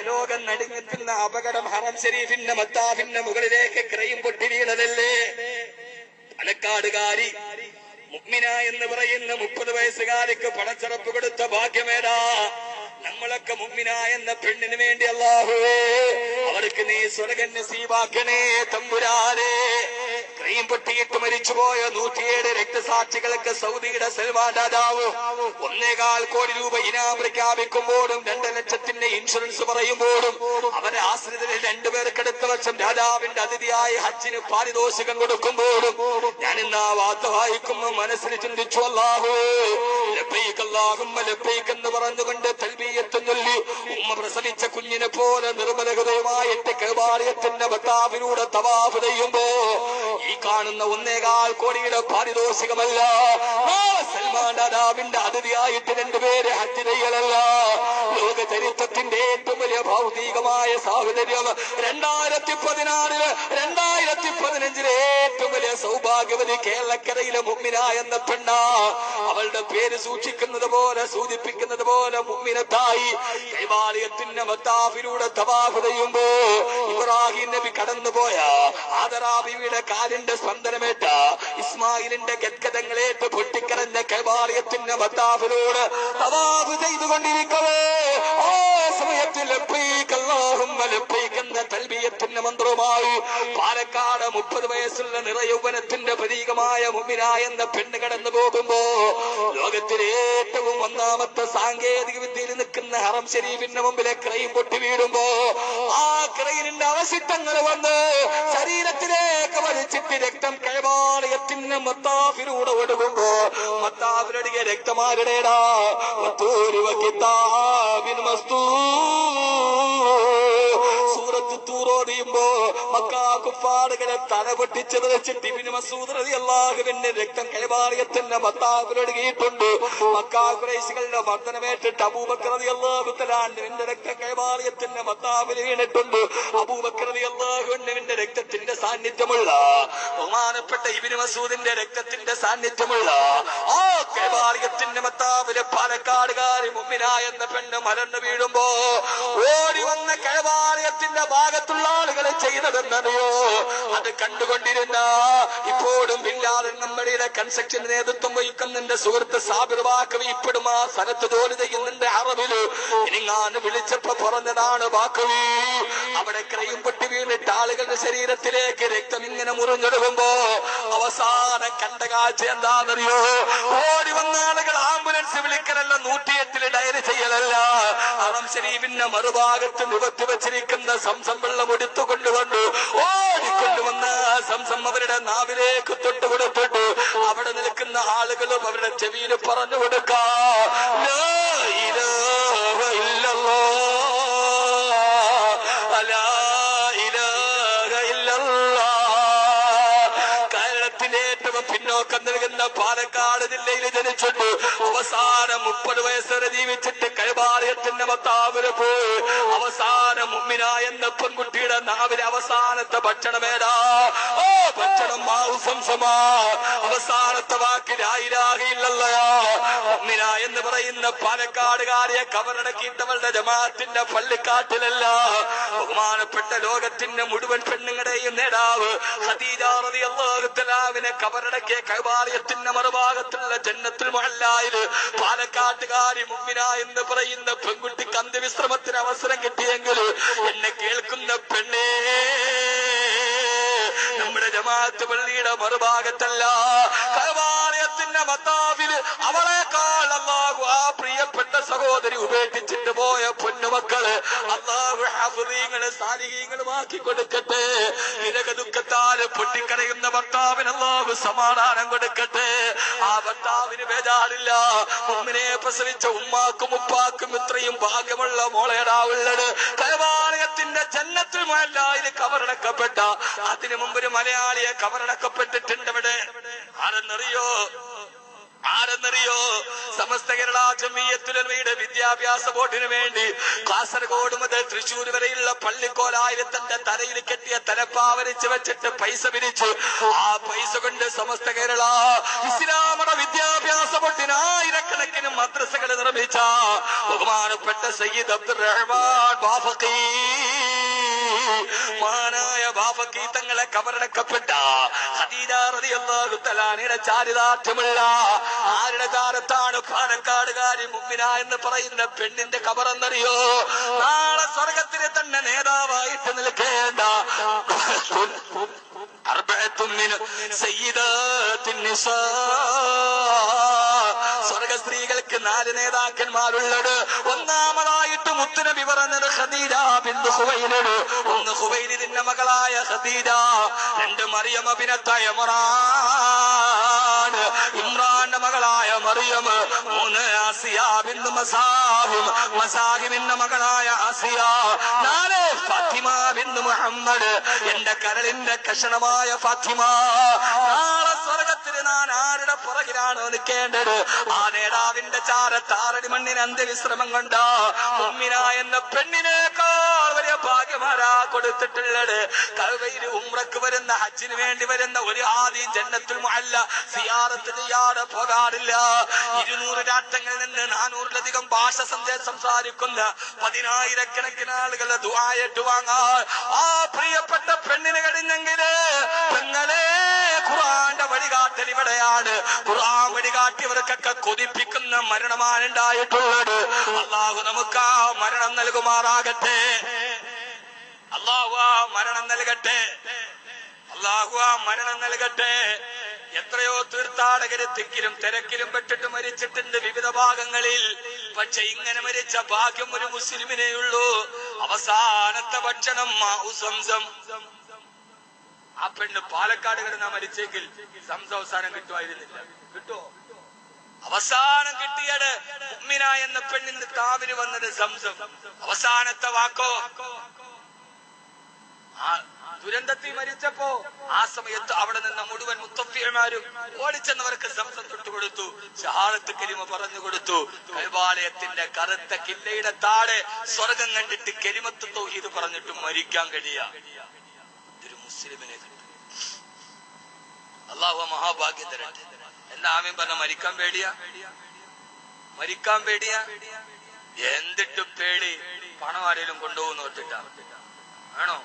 ലോകം നടുങ്ങുന്ന അപകടം ഹറം ശരീഫിന്റെ മത്താഫിന്റെ മുകളിലേക്ക് ക്രയം പൊട്ടി വീണതല്ലേ? പാലക്കാടുകാരി മുഅ്മിന എന്ന് പറയുന്ന 30 വയസ്സുകാരിക്ക് പണച്ചറപ്പ് കൊടുത്ത ഭാഗ്യമേടാ. നമ്മളൊക്കെ മുഅ്മിന എന്ന പെണ്ണിന് വേണ്ടി അല്ലാഹുവേ അവർക്ക് നീ സ്വർഗ്ഗം നസീബാക്കണേ തമ്പുരാനെ. ക്രയം പൊട്ടിയിട്ട് മരിച്ചുപോയ 107 രക്തസാക്ഷികൾക്ക് സൗദിയുടെ സൽമാൻ രാജാവ് 1.25 കോടി രൂപ ഇനാം പ്രഖ്യാപിക്കുമ്പോഴും 2 ലക്ഷത്തിന്റെ ഇൻഷുറൻസ് പറയുമ്പോഴും അവരെ ആശ്രിതരിൽ 2 പേർക്ക് അടുത്ത വർഷം രാജാവിന്റെ അതിഥിയായി ഹജ്ജിന് പാരിതോഷികം കൊടുക്കുമ്പോഴും ഞാൻ ഇന്ന് ആ വാർത്ത വായിക്കുമ്പോൾ മനസ്സിൽ ചിന്തിച്ചു, അല്ലാഹു ലബ്ബൈക അല്ലാഹുമ്മ ലബ്ബൈക എന്ന് പറഞ്ഞുകൊണ്ട് തൽബിയത്ത് ചൊല്ലി ഉമ്മ പ്രസവിച്ച കുഞ്ഞിനെ പോലെ നിർമ്മല ഹൃദയമായിട്ട് കഅബാലയത്തിന്റെ മത്താഫിലൂടെ തവാഫ് ചെയ്യുമ്പോ ഈ കാണുന്ന 1.25 കോടിയുടെ പാരിതോഷികമല്ല, സൽമാൻ രാജാവിന്റെ അതിഥിയായിട്ട് 2 പേര് ഹജ്ജ് ചെയ്യലല്ല. ലോക ചരിത്രത്തിന്റെ ഏറ്റവും വലിയ ഭൗതികമായ സാഹചര്യം 2016 2015 ഏറ്റവും വലിയ സൗഭാഗ്യവതി കേരളക്കരയിലെ മുഅ്മിന എന്ന പെണ്ണ. അവളുടെ പേര് സൂക്ഷിക്കുന്നത് പോലെ സൂചിപ്പിക്കുന്നത് പോലെ മുഅ്മിനത്തായി കൈവാലയത്തിന്റെ മത്താഫിലൂടെ തവാഫ് ചെയ്യുമ്പോ ഇബ്രാഹിം നബി കടന്നുപോയ ആദറാ ബീവിയുടെ കാലിന്റെ സ്പന്ദനമേറ്റ ഇസ്മായിലിന്റെ ഗദ്ഗതങ്ങളേറ്റ് പൊട്ടിക്കരഞ്ഞ കൈവാലയത്തിന്റെ മത്താഫിലൂടെ തവാഫ് ചെയ്തുകൊണ്ടിരിക്കവേ ആ സമയത്ത് ലബ്ബൈക അല്ലാഹുമ്മ ലബ്ബൈക എന്ന തൽബിയത്തിന്റെ മന്ത്രവുമായി പാലക്കാട് 30 വയസ്സുള്ള നിറയൗവനത്തിന്റെ പ്രതീകമായ മുഅ്മിന എന്ന പെണ്ണ് കടന്നു പോകുമ്പോ ലോകത്തിലെ ഏറ്റവും 1ാമത്തെ സാങ്കേതിക വിദ്യയിൽ നിൽക്കുന്ന ഹറം ശരീഫിന്റെ മുമ്പിലെ ക്രയം പൊട്ടി വീഴുമ്പോ ആ ക്രയിനിന്റെ അവശിഷ്ടങ്ങൾ വന്ന് ശരീരത്തിലേക്ക് വലിച്ചിട്ട് രക്തം കൈവാലയത്തിന്റെ മത്താഫിലൂടെ ഒടുകുമ്പോ മത്താഫിലൊടുകിയ രക്തമാരുടേടാ സൂറത്ത് തൂറോടിയുമ്പോ മക്കാ കുഫാറുകളെ തല പൊട്ടിച്ചത് വെച്ചിട്ട് ഇബ്നു മസ്ഊദ് റളിയല്ലാഹുവിന്റെ രക്തം കൈവാലയത്തിന്റെ മത്താഫിലൊടുകിയിട്ടുണ്ട്. മക്കാ ഖുറൈശികളുടെ മർദ്ദനമേറ്റിട്ട് അബൂബക്കർ റളിയല്ലാഹു തആല അൻഹുവിന്റെ രക്തം കൈവാലയത്തിന്റെ മത്താഫിൽ വീണിട്ടുണ്ട്. അബൂബക്കർ റളിയല്ലാഹു അൻഹുവിന്റെ രക്തത്തിന്റെ സാന്നിധ്യമുള്ള ബഹുമാനപ്പെട്ട ഇബ്നു മസ്ഊദിന്റെ രക്തത്തിന്റെ സാന്നിധ്യമുള്ള ആ കൈവാലയത്തിന്റെ മത്താഫിലെ പാലക്കാടുകാരി മുഅ്മിന എന്ന പെണ്ണ് മലർന്നു വീഴുമ്പോ ഓടി വന്ന കൈവാലയത്തിന്റെ ഭാഗത്തുള്ള ആളുകൾ ചെയ്തതെന്നറിയോ? അത് കണ്ടുകൊണ്ടിരുന്ന ഇപ്പോഴും ബില്ലാദൻ നമ്മുടെ കൺസ്ട്രക്ഷൻ നേതൃത്വം വഹിക്കുന്നുണ്ട് സുഹൃത്ത് സാബിർ ബാക്കവി ഇപ്പോഴും ആ സ്ഥലത്ത് ജോലി ചെയ്യുന്നുണ്ട്. അറബില് ഇനിങ്ങാന് വിളിച്ചപ്പോ പറഞ്ഞതാണ് ബാക്കവി അവിടെ ക്രയം പൊട്ടി വീണിട്ട് ആളുകളുടെ ശരീരത്തിലേക്ക് രക്തം ഇങ്ങനെ മുറിഞ്ഞെടുക്കുമ്പോ അവസാനം കണ്ട കാഴ്ച എന്താണെന്നറിയോ? ഓടി വന്ന ആളുകൾ ആംബുലൻസ് വിളിക്കലല്ല, 108 ഡയറി ചെയ്യലല്ല, ഹറം ശരീഫിന്റെ മറുഭാഗത്ത് നിവർത്തി വെച്ചിരിക്കുന്ന സംസം വെള്ളം എടുത്തുകൊണ്ടുകൊണ്ട് ഓടിക്കൊണ്ടുവന്ന സംസം അവരുടെ നാവിലേക്ക് തൊട്ടുകൊടുത്തിട്ട് അവിടെ നിൽക്കുന്ന ആളുകളും അവരുടെ ചെവിയിൽ പറഞ്ഞു കൊടുക്കാം, ലാ ഇലാഹ ഇല്ലല്ലാഹ് ലാ ഇലാഹ ഇല്ലല്ലാഹ്. കേരളത്തിലെ ഏറ്റവും പിന്നോക്കം നൽകുന്ന പാലക്കാട് ജില്ലയിൽ ജനിച്ചിട്ട് അവസാനം 30 വയസ്സ് വരെ ജീവിച്ചിട്ട് കൈവാലയത്തിന്റെ മത്താഫില് പോയി അവസാനം മുഅ്മിന എന്ന പെൺകുട്ടിയുടെ നാവിലെ അവസാനത്തെ ഭക്ഷണമേടാ? ഓ ഭക്ഷണം മാവു സംസമാ. അവസാനത്തെ വാക്ക് ലാ ഇലാഹ ഇല്ലല്ലാഹ്. മുഅ്മിന എന്ന് പറയുന്ന പാലക്കാടുകാരിയെ കബറടക്കിയിട്ടവളുടെ ജമാഅത്തിന്റെ പള്ളിക്കാട്ടിലല്ല, ബഹുമാനപ്പെട്ട ലോകത്തിന്റെ മുഴുവൻ പെണ്ണുങ്ങളുടെയും നേതാവ് ഖദീജ റളിയല്ലാഹു തആലാവിനെ കബറടക്കിയ കൈവാലയത്തിന്റെ മറുഭാഗത്തുള്ള ജന്നത്തുൽ മുഅല്ലായിൽ പാലക്കാട്ടുകാരി മുഅ്മിന എന്ന് പറയുന്ന പെൺകുട്ടിക്ക് അന്ത്യവിശ്രമത്തിന് അവസരം കിട്ടിയെങ്കിൽ എന്നെ കേൾക്കുന്ന പെണ്ണേ, നമ്മുടെ ജമാഅത്ത് പള്ളിയുടെ മറുഭാഗത്തല്ല കൈവാലയത്തിന്റെ മത്താഫില് അവളെക്കാൾ അല്ലാഹു ആ പ്രിയപ്പെട്ട സഹോദരി ഉപേക്ഷിച്ചിട്ട് പോയ പൊന്നുമക്കള് അല്ലാഹു ഹാഫിളീങ്ങള് സാലിഹീങ്ങളുമാക്കി കൊടുക്കട്ടെ. ഇരക ദുഃഖത്താല് പൊട്ടിക്കരയുന്ന ഭർത്താവിന് അല്ലാഹു സമാധാനം കൊടുക്കട്ടെ. ആ ഭർത്താവിന് ബേജാറില്ല. മുഅ്മിനെ പ്രസവിച്ച ഉമ്മാക്കും ഉപ്പാക്കും ഇത്രയും ഭാഗ്യമുള്ള മോളേടാവുള്ളത് കൈവാലയത്തിന്റെ ജന്നത്തുൽ മുഅല്ലായിൽ കബറടക്കപ്പെട്ട അതിനു മുമ്പ് ഒരു മലയാളിയെ കബറടക്കപ്പെട്ടിട്ടുണ്ട്. ഇവിടെ ആരെന്നറിയോ? സമസ്ത കേരള ജംഇയ്യത്തുൽ ഉലമയുടെ വിദ്യാഭ്യാസ ബോർഡിന് വേണ്ടി കാസർഗോഡ് മുതൽ തൃശൂർ വരെയുള്ള പള്ളിക്കോലായിരത്തിന്റെ തലയിൽ കെട്ടിയ തലപ്പാവരിച്ച് വെച്ചിട്ട് പൈസ പിരിച്ചു. ആ പൈസ കൊണ്ട് സമസ്ത കേരള ഇസ്ലാമത വിദ്യാഭ്യാസ ബോർഡിന് 1000 കണക്കിന് മദ്രസകൾ നിർമ്മിച്ചു. മരിച്ച ബഹുമാനപ്പെട്ട സയ്യിദ് അബ്ദുറഹ്മാൻ ബാഫഖി മഹാനായ ബാഫഖി തങ്ങളെ കബറടക്കപ്പെട്ട ഖദീജ റളിയല്ലാഹു തആലയുടെ ചാരിതാർത്ഥ്യമുള്ള ആരുടെ താരത്താണ് പാലക്കാടുകാരി മുഅ്മിന എന്ന് പറയുന്ന പെണ്ണിന്റെ കബറെന്നറിയോ? നാളെ സ്വർഗത്തിലെ തന്നെ നേതാവായിട്ട് നിൽക്കേണ്ട സ്വർഗ സ്ത്രീകൾക്ക് 4 നേതാക്കന്മാരുള്ളത്. ഒന്നാമതായിട്ട് മുത്തുനബി പറഞ്ഞത് ഖദീജ ബിൻത് ഖുവൈലിദ്. ഒന്ന് ഖുവൈലിദിന്റെ മകളായ ഖദീജ, 2 മറിയം ബിനത്ത് ഇമ്രാന്റെ മകളായ മറിയം, 3 ആസിയ ബിൻത് മസാഹിമിന്റെ മകളായ ആസിയ, 4 ഫാത്തിമ ബിൻത് മുഹമ്മദ്, എന്റെ കരളിന്റെ കഷണമായ ഫാത്തിമ. നാളെ സ്വർഗത്തിന് ഞാൻ ആരുടെ പുറകിലാണ് നിൽക്കേണ്ടത്? ആ നേതാവിന്റെ ചാരത്താറടി മണ്ണിന് അന്ത്യവിശ്രമം കൊണ്ട മുഅ്മിന എന്ന പെണ്ണിനേക്കാൾ വലിയ ഭാഗ്യമാരാ കൊടുത്തിട്ടുള്ളത്. കഅബയിൽ ഉംറക്ക് വരുന്ന, ഹജ്ജിന് വേണ്ടി വരുന്ന ഒരു ആദ്യം ജന്നത്തുൽ മുഅല്ല സിയാറത്ത് ചെയ്യാതെ പോകാറില്ല. 200 രാഷ്ട്രങ്ങളിൽ നിന്ന് 400-ലധികം ഭാഷ സംസാരിക്കുന്ന 10,000-കണക്കിന് ആളുകളുടെ ദുആ ഏറ്റുവാങ്ങാൻ ആ പ്രിയപ്പെട്ട പെണ്ണിന് കഴിഞ്ഞെങ്കില് പെങ്ങളെ ഖുർആന്റെ വഴികാട്ടൽ ഇവിടെയാണ്. ഖുർആൻ വഴികാട്ടിയവർക്കൊക്കെ കൊതിപ്പിക്കുന്ന മരണമാണ് ഉണ്ടായിട്ടുള്ളത്. അല്ലാഹു നമുക്ക് ആ മരണം നൽകുമാറാകട്ടെ. അല്ലാഹു ആ മരണം നൽകട്ടെ. അല്ലാഹു ആ മരണം നൽകട്ടെ. എത്രയോ തീർത്ഥാടകര് തിക്കിലും തിരക്കിലും പെട്ടിട്ട് മരിച്ചിട്ടുണ്ട് വിവിധ ഭാഗങ്ങളിൽ. പക്ഷെ ഇങ്ങനെ മരിച്ച ഭാഗ്യം ഒരു മുസ്ലിമിനെയുള്ളൂ. അവസാനത്തെ ഭക്ഷണം സംസം. ആ പെണ്ണ് പാലക്കാട് കിടന്നാ മരിച്ചെങ്കിൽ സംസം അവസാനം കിട്ടുമായിരുന്നില്ല. കിട്ടുമോ? അവസാനം കിട്ടിയത് മുഅ്മിന എന്ന പെണ്ണിന് താവിന് വന്നത് സംസം. അവസാനത്തെ വാക്കോ ആ ദുരന്തത്തിൽ മരിച്ചപ്പോ ആ സമയത്ത് അവിടെ നിന്ന് മുഴുവൻ മുത്തഫിമാരും ഓടിച്ചെന്നവർക്ക് സംസം തൊട്ടുകൊടുത്തു, ഷഹാദത്ത് കലിമ പറഞ്ഞു കൊടുത്തു. കഅബാലയത്തിന്റെ കറുത്ത കില്ലയുടെ താഴെ സ്വർഗം കണ്ടിട്ട് കലിമത്ത് തൗഹീദ് പറഞ്ഞിട്ട് മരിക്കാൻ കഴിയാ ഇതൊരു മുസ്ലിമിനെ കിട്ടും. അല്ലാഹു മഹാഭാഗ്യം തരട്ടെ. എന്താ ആമീൻ പറഞ്ഞ? മരിക്കാൻ പേടിയാ? മരിക്കാൻ പേടിയാ? എന്തിട്ട് പേടി? പണം ആരെങ്കിലും കൊണ്ടുപോകുന്ന ഓർത്തിട്ടാ? ആണോ?